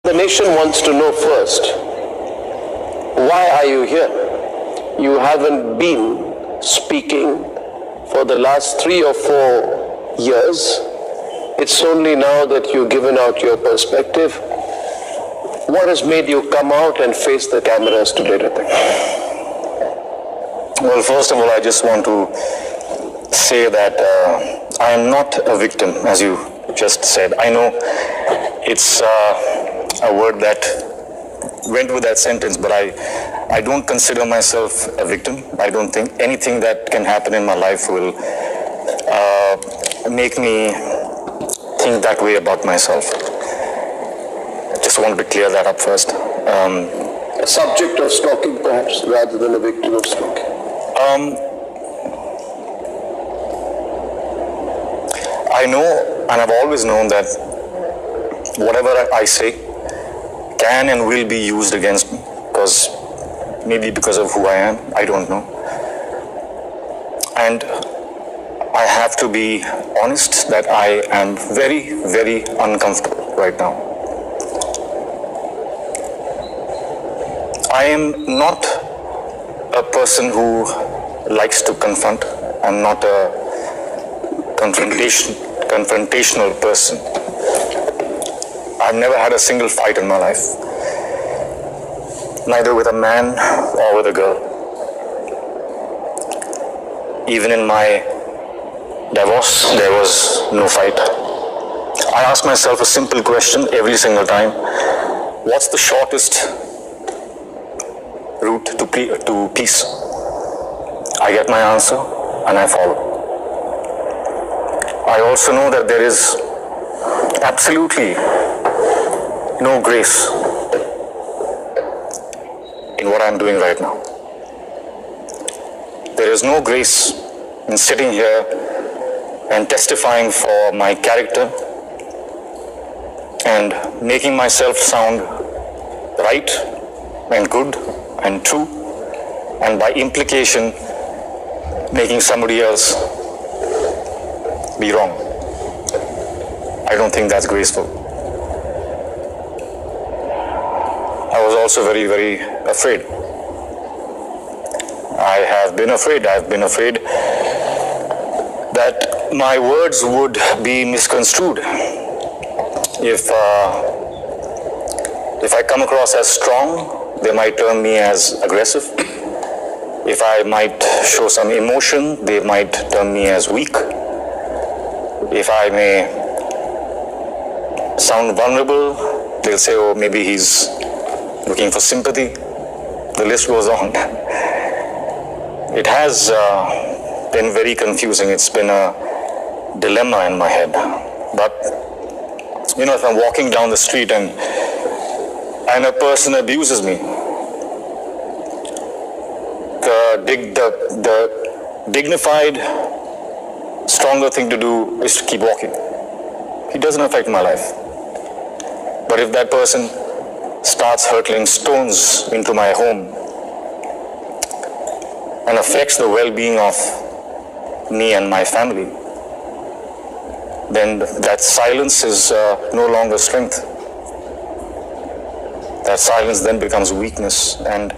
The nation wants to know first, why are you here? You haven't been speaking for the last 3 or 4 years. It's only now that you've given out your perspective. What has made you come out and face the cameras today, Hrithik? Well, first of all, I just want to say that I am not a victim, as you just said. I know it's a word that went with that sentence, but I don't consider myself a victim. I don't think anything that can happen in my life will make me think that way about myself. Just wanted to clear that up first. A subject of stalking, perhaps, rather than a victim of stalking. I know, and I've always known that whatever I say can and will be used against me, because of who I am, I don't know. And I have to be honest that I am very, very uncomfortable right now. I am not a person who likes to confront. I'm not a confrontational person. I've never had a single fight in my life, neither with a man or with a girl. Even in my divorce, there was no fight. I ask myself a simple question every single time: what's the shortest route to peace? I get my answer and I follow. I also know that there is absolutely no grace in what I'm doing right now. There is no grace in sitting here and testifying for my character and making myself sound right and good and true, and by implication making somebody else be wrong. I don't think that's graceful. I was also very, very afraid. I've been afraid that my words would be misconstrued. If I come across as strong, they might term me as aggressive. If I might show some emotion, they might term me as weak. If I may sound vulnerable, they'll say, oh, maybe he's looking for sympathy. The list goes on. It has been very confusing. It's been a dilemma in my head. But, if I'm walking down the street and a person abuses me, the dignified, stronger thing to do is to keep walking. It doesn't affect my life. But if that person starts hurtling stones into my home and affects the well-being of me and my family, then that silence is no longer strength. That silence then becomes weakness, and